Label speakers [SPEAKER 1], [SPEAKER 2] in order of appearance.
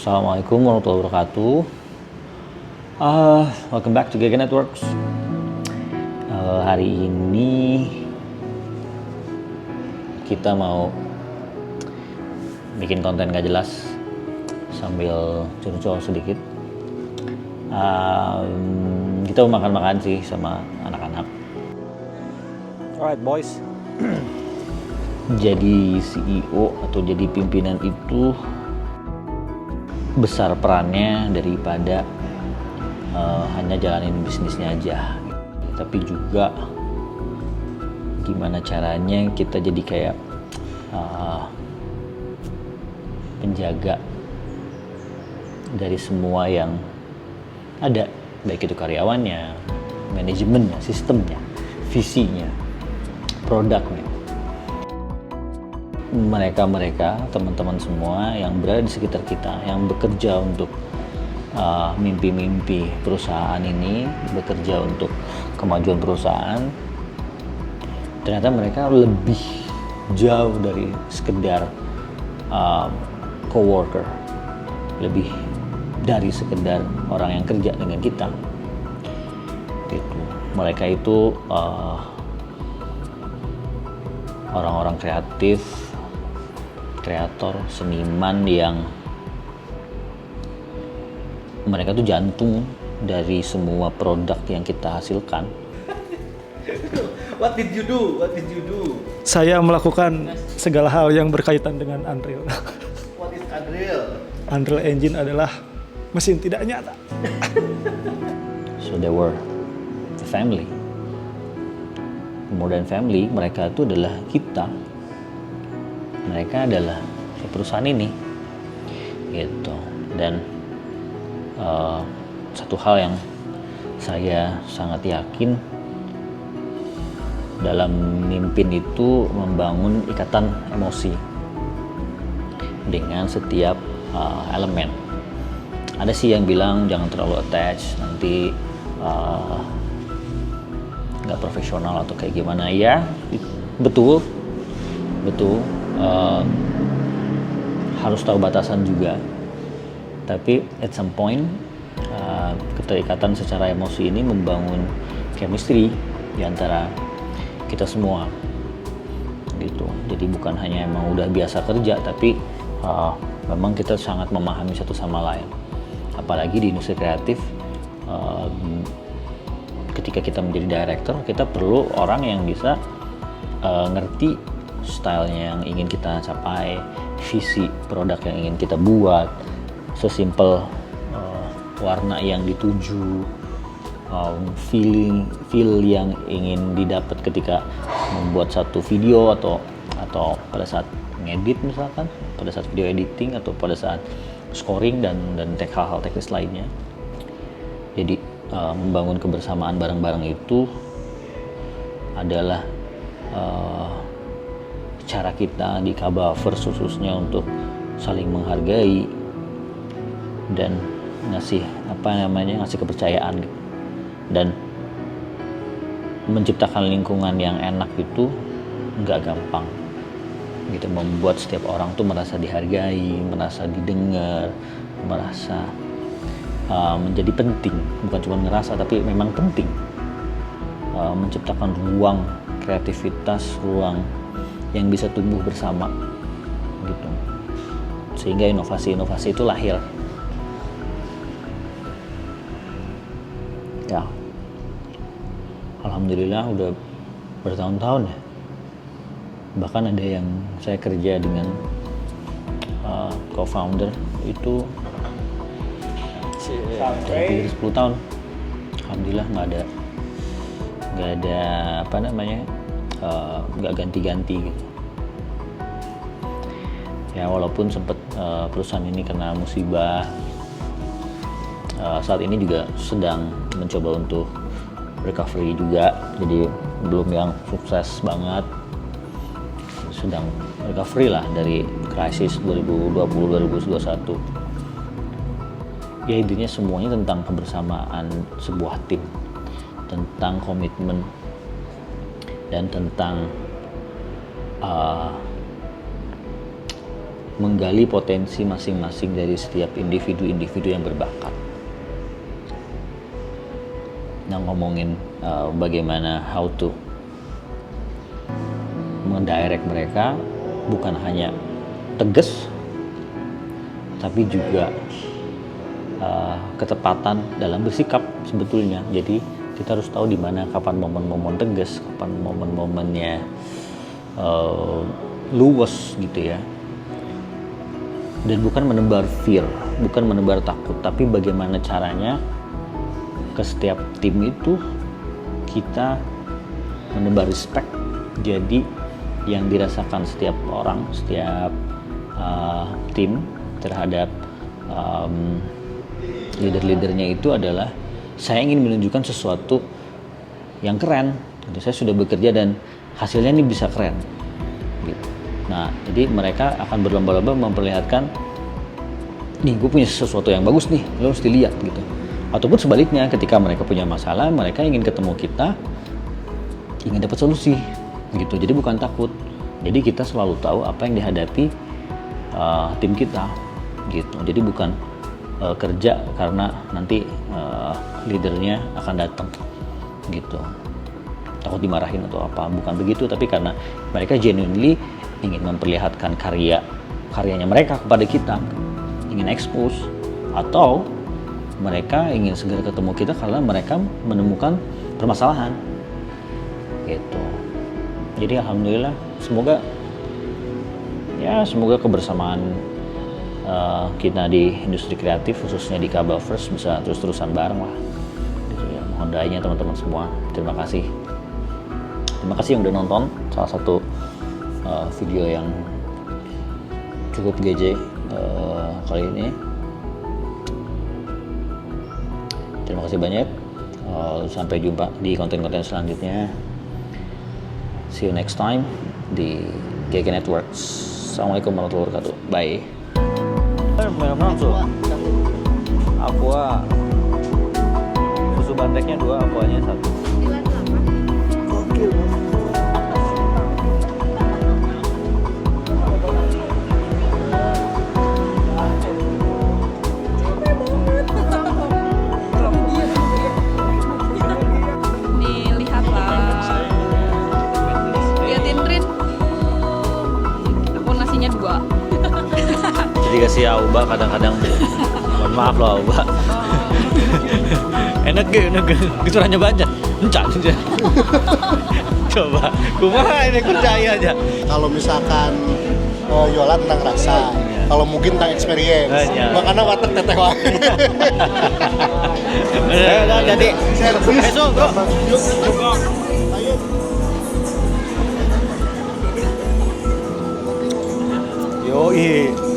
[SPEAKER 1] Assalamualaikum warahmatullahi wabarakatuh. Welcome back to Gega Networks. Hari ini kita mau bikin konten gak jelas sambil curcol sedikit. Kita mau makan-makan sih sama anak-anak. Alright boys. Jadi CEO atau jadi pimpinan itu besar perannya daripada hanya jalanin bisnisnya aja, tapi juga gimana caranya kita jadi kayak penjaga dari semua yang ada, baik itu karyawannya, manajemennya, sistemnya, visinya, produknya. Mereka teman-teman semua yang berada di sekitar kita, yang bekerja untuk mimpi-mimpi perusahaan ini, bekerja untuk kemajuan perusahaan, ternyata mereka lebih jauh dari sekedar coworker, lebih dari sekedar orang yang kerja dengan kita. Gitu. Mereka itu orang-orang kreatif, kreator, seniman yang mereka tuh jantung dari semua produk yang kita hasilkan.
[SPEAKER 2] What did you do? What did you do?
[SPEAKER 3] Saya melakukan segala hal yang berkaitan dengan Unreal.
[SPEAKER 2] What is Unreal?
[SPEAKER 3] Unreal Engine adalah mesin tidak nyata.
[SPEAKER 1] So they were a family. More than family, mereka itu adalah kita. Mereka adalah perusahaan ini, gitu. Dan satu hal yang saya sangat yakin dalam mimpin itu membangun ikatan emosi dengan setiap elemen. Ada sih yang bilang jangan terlalu attach, nanti nggak profesional atau kayak gimana. Ya betul. Harus tahu batasan juga, tapi at some point keterikatan secara emosi ini membangun chemistry di antara kita semua gitu. Jadi bukan hanya emang udah biasa kerja, tapi memang kita sangat memahami satu sama lain. Apalagi di industri kreatif, ketika kita menjadi director, kita perlu orang yang bisa ngerti stylenya yang ingin kita capai, visi produk yang ingin kita buat, sesimpel warna yang dituju, feel yang ingin didapat ketika membuat satu video atau pada saat ngedit misalkan, pada saat video editing atau pada saat scoring dan hal-hal teknis lainnya. Jadi membangun kebersamaan bareng-bareng itu adalah cara kita di Kabaverse khususnya untuk saling menghargai dan ngasih kepercayaan gitu. Dan menciptakan lingkungan yang enak itu nggak gampang gitu, membuat setiap orang tuh merasa dihargai, merasa didengar, merasa menjadi penting, bukan cuma ngerasa tapi memang penting. Menciptakan ruang kreativitas, ruang yang bisa tumbuh bersama gitu, sehingga inovasi-inovasi itu lahir. Ya, alhamdulillah udah bertahun-tahun ya. Bahkan ada yang saya kerja dengan co-founder itu lebih dari 10 tahun. Alhamdulillah nggak ada nggak ganti-ganti gitu. Ya walaupun sempat perusahaan ini kena musibah, saat ini juga sedang mencoba untuk recovery juga, jadi belum yang sukses banget, sedang recovery lah dari krisis 2020-2021. Ya intinya semuanya tentang kebersamaan sebuah tim, tentang komitmen dan tentang menggali potensi masing-masing dari setiap individu-individu yang berbakat. Nah, ngomongin bagaimana how to mendirect mereka, bukan hanya tegas, tapi juga ketepatan dalam bersikap sebetulnya. Jadi kita harus tahu di mana kapan momen-momen tegas, kapan momen-momennya luwes gitu ya. Dan bukan menebar fear, bukan menebar takut, tapi bagaimana caranya ke setiap tim itu kita menebar respect. Jadi yang dirasakan setiap orang, setiap tim terhadap leader-leadernya itu adalah saya ingin menunjukkan sesuatu yang keren. Jadi saya sudah bekerja dan hasilnya ini bisa keren. Gitu. Nah, jadi mereka akan berlomba-lomba memperlihatkan, nih gue punya sesuatu yang bagus nih, lo mesti lihat gitu. Ataupun sebaliknya, ketika mereka punya masalah, mereka ingin ketemu kita, ingin dapat solusi gitu. Jadi bukan takut. Jadi kita selalu tahu apa yang dihadapi tim kita gitu. Jadi bukan kerja karena nanti leadernya akan datang gitu, takut dimarahin atau apa, bukan begitu, tapi karena mereka genuinely ingin memperlihatkan karyanya mereka kepada kita, ingin expose, atau mereka ingin segera ketemu kita karena mereka menemukan permasalahan gitu. Jadi alhamdulillah, semoga kebersamaan kita di industri kreatif, khususnya di Kabelverse, bisa terus-terusan bareng lah gitu ya. Mohon doanya teman-teman semua. Terima kasih yang udah nonton salah satu video yang cukup GJ kali ini. Terima kasih banyak. Sampai jumpa di konten-konten selanjutnya. See you next time di GG Networks. Assalamualaikum warahmatullahi wabarakatuh. Bye. Minum langsung. Aqua. Susu bandreknya 2, aquanya 1.
[SPEAKER 2] Gokil.
[SPEAKER 4] Nih, lihatlah. Liatin Rin. Aku nasinya 2.
[SPEAKER 1] Jadi kasih Auba kadang-kadang. Mohon maaf loh Auba. enak kecurannya banyak. Encan aja. Coba, kumaha ini kerjai aja.
[SPEAKER 5] Kalau misalkan Yola tentang rasa, kalau mungkin tentang experience. Makanya watak teteh wae.
[SPEAKER 1] Jadi besok bro.
[SPEAKER 5] Ayo.
[SPEAKER 1] Yoi.